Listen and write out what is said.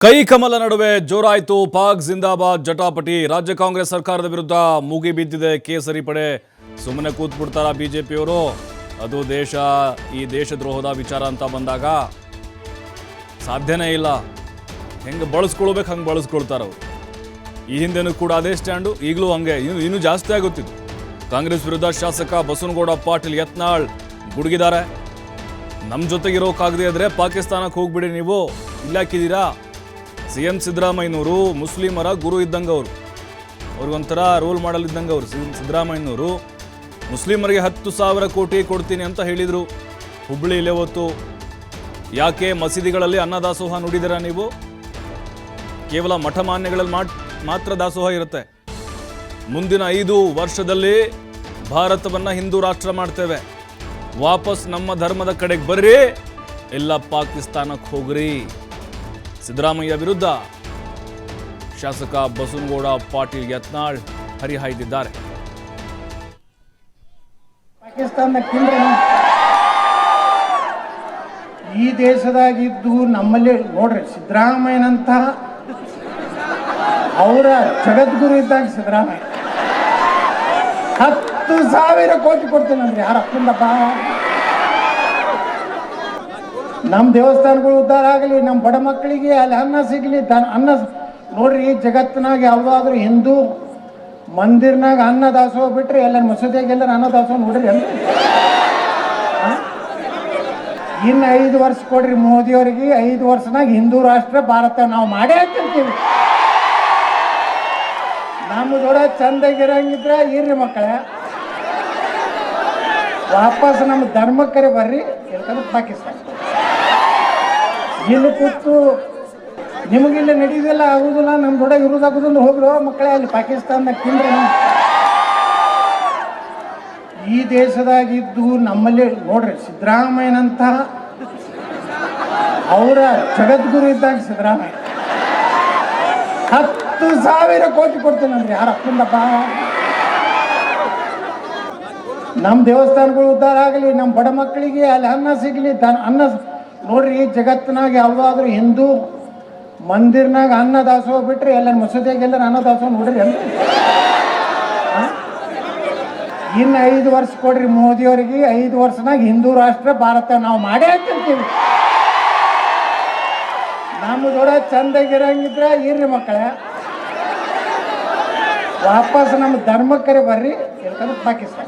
ಕೈ ಕಮಲ ನಡುವೆ ಜೋರಾಯಿತು ಪಾಕ್ ಜಿಂದಾಬಾದ್ ಜಟಾಪಟಿ. ರಾಜ್ಯ ಕಾಂಗ್ರೆಸ್ ಸರ್ಕಾರದ ವಿರುದ್ಧ ಮೂಗಿ ಬಿದ್ದಿದೆ ಕೇಸರಿ ಪಡೆ. ಸುಮ್ಮನೆ ಕೂತ್ಬಿಡ್ತಾರ ಬಿಜೆಪಿಯವರು? ಅದು ಈ ದೇಶದ್ರೋಹದ ವಿಚಾರ ಅಂತ ಬಂದಾಗ ಸಾಧ್ಯನೇ ಇಲ್ಲ. ಹೆಂಗೆ ಬಳಸ್ಕೊಳ್ಬೇಕು ಹಂಗೆ ಬಳಸ್ಕೊಳ್ತಾರ ಅವರು. ಈ ಹಿಂದೆನೂ ಕೂಡ ಅದೇ ಸ್ಟ್ಯಾಂಡು, ಈಗಲೂ ಹಂಗೆ, ಇನ್ನೂ ಜಾಸ್ತಿ ಆಗುತ್ತಿದ್ದು. ಕಾಂಗ್ರೆಸ್ ವಿರುದ್ಧ ಶಾಸಕ ಬಸವನಗೌಡ ಪಾಟೀಲ್ ಯತ್ನಾಳ್ ಗುಡುಗಿದ್ದಾರೆ. ನಮ್ಮ ಜೊತೆಗಿರೋಕ್ಕಾಗದೇ ಇದ್ರೆ ಪಾಕಿಸ್ತಾನಕ್ಕೆ ಹೋಗ್ಬಿಡಿ, ನೀವು ಇಲ್ಲಾಕಿದ್ದೀರಾ? ಸಿಎಂ ಸಿದ್ದರಾಮಯ್ಯನವರು ಮುಸ್ಲಿಮರ ಗುರು ಇದ್ದಂಗೆ ಅವರು, ಅವ್ರಿಗೊಂಥರ ರೋಲ್ ಮಾಡಲ್ ಇದ್ದಂಗೆ ಅವರು. ಸಿದ್ದರಾಮಯ್ಯನವರು ಮುಸ್ಲಿಮರಿಗೆ 10,000 ಕೋಟಿ ಕೊಡ್ತೀನಿ ಅಂತ ಹೇಳಿದರು ಹುಬ್ಬಳ್ಳಿಯಲ್ಲಿ ಹೊತ್ತು. ಯಾಕೆ ಮಸೀದಿಗಳಲ್ಲಿ ಅನ್ನದಾಸೋಹ ನುಡಿದಿರ ನೀವು? ಕೇವಲ ಮಠ ಮಾನ್ಯಗಳಲ್ಲಿ ಮಾತ್ರ ದಾಸೋಹ ಇರುತ್ತೆ. ಮುಂದಿನ 5 ವರ್ಷದಲ್ಲಿ ಭಾರತವನ್ನು ಹಿಂದೂ ರಾಷ್ಟ್ರ ಮಾಡ್ತೇವೆ, ವಾಪಸ್ ನಮ್ಮ ಧರ್ಮದ ಕಡೆಗೆ ಬರ್ರಿ, ಇಲ್ಲ ಪಾಕಿಸ್ತಾನಕ್ಕೆ ಹೋಗ್ರಿ. ಸಿದ್ದರಾಮಯ್ಯ ವಿರುದ್ಧ ಶಾಸಕ ಬಸವನಗೌಡ ಪಾಟೀಲ್ ಯತ್ನಾಳ್ ಹರಿಹಾಯ್ದಿದ್ದಾರೆ. ಪಾಕಿಸ್ತಾನಕ್ಕಿಂತ ಈ ದೇಶದಾಗಿದ್ದು ನಮ್ಮಲ್ಲಿ ನೋಡ್ರಿ, ಸಿದ್ದರಾಮಯ್ಯನಂತ ಅವರ ಜಗದ್ಗುರು ಇದ್ದಾಗ ಸಿದ್ದರಾಮಯ್ಯ 10,000 ಕೋಟಿ ಕೊಡ್ತೀನಂದ್ರಿ. ಯಾರ ಅಪ್ಪಂದಪ್ಪ? ನಮ್ಮ ದೇವಸ್ಥಾನಗಳು ಉದ್ಧಾರ ಆಗಲಿ, ನಮ್ಮ ಬಡ ಮಕ್ಕಳಿಗೆ ಅಲ್ಲಿ ಅನ್ನ ಸಿಗಲಿ. ಅನ್ನ ನೋಡ್ರಿ, ಜಗತ್ತಿನಾಗ ಯಾವುದಾದ್ರೂ ಹಿಂದೂ ಮಂದಿರ್ನಾಗ ಅನ್ನ ದಾಸೋಹ ಬಿಟ್ರೆ ಎಲ್ಲ ಮಸೂದೆಗೆಲ್ಲರ ಅನ್ನ ದಾಸೋಹ ನೋಡ್ರಿ. ಇನ್ನು 5 ವರ್ಷ ಕೊಡ್ರಿ ಮೋದಿಯವರಿಗೆ. 5 ವರ್ಷನಾಗ ಹಿಂದೂ ರಾಷ್ಟ್ರ ಭಾರತ ನಾವು ಮಾಡೇ ಹಾಕಿರ್ತೀವಿ. ನಮ್ಮ ದೊಡ್ಡ ಚಂದಾಗಿರಂಗಿದ್ರೆ ಇರ್ರಿ ಮಕ್ಕಳೇ, ವಾಪಸ್ ನಮ್ಮ ಧರ್ಮಕ್ಕರೆ ಬರ್ರಿ, ಯಾಕಂದ್ರೆ ಪಾಕಿಸ್ತಾನ ಇಲ್ಲಿ ಕೂತು ನಿಮಗಿಲ್ಲ ನಡೆಯೋದಿಲ್ಲ, ಆಗುದಿಲ್ಲ, ನಮ್ಮ ದೊಡ್ಡ ಇರೋದಾಗುದಿಲ್ಲ, ಹೋಗ್ರೋ ಮಕ್ಕಳೇ ಅಲ್ಲಿ ಪಾಕಿಸ್ತಾನದಾಗ ತಿಂದ್ರೆ. ಈ ದೇಶದಾಗಿದ್ದು ನಮ್ಮಲ್ಲಿ ನೋಡ್ರಿ, ಸಿದ್ದರಾಮಯ್ಯನಂತ ಅವರ ಜಗದ್ಗುರು ಇದ್ದಾಗ ಸಿದ್ದರಾಮಯ್ಯ 10,000 ಕೋಟಿ ಕೊಡ್ತೀನಂದ್ರಿ. ಯಾರ ಅಪ್ಪಂದಪ್ಪ? ನಮ್ಮ ದೇವಸ್ಥಾನಗಳು ಉದ್ಧಾರ ಆಗಲಿ, ನಮ್ಮ ಬಡ ಮಕ್ಕಳಿಗೆ ಅಲ್ಲಿ ಅನ್ನ ಸಿಗಲಿ. ಅನ್ನ ನೋಡ್ರಿ, ಜಗತ್ತಿನಾಗ ಯಾವುದಾದ್ರೂ ಹಿಂದೂ ಮಂದಿರ್ನಾಗ ಅನ್ನ ದಾಸೋಹ ಬಿಟ್ರೆ ಎಲ್ಲ ಮಸೂದೆಗೆಲ್ಲರ ಅನ್ನ ದಾಸೋಹ ನೋಡ್ರಿ. ಇನ್ನು 5 ವರ್ಷ ಕೊಡ್ರಿ ಮೋದಿಯವರಿಗೆ. 5 ವರ್ಷನಾಗ ಹಿಂದೂ ರಾಷ್ಟ್ರ ಭಾರತ ನಾವು ಮಾಡೇ ಹಾಕಿರ್ತೀವಿ. ನಮ್ಮ ದೊಡ್ಡ ಚಂದಾಗಿರಂಗಿದ್ರೆ ಇರ್ರಿ ಮಕ್ಕಳೇ, ವಾಪಸ್ ನಮ್ಮ ಧರ್ಮಕ್ಕರೆ ಬರ್ರಿ, ಯಾಕಂದ್ರೆ ಪಾಕಿಸ್ತಾನ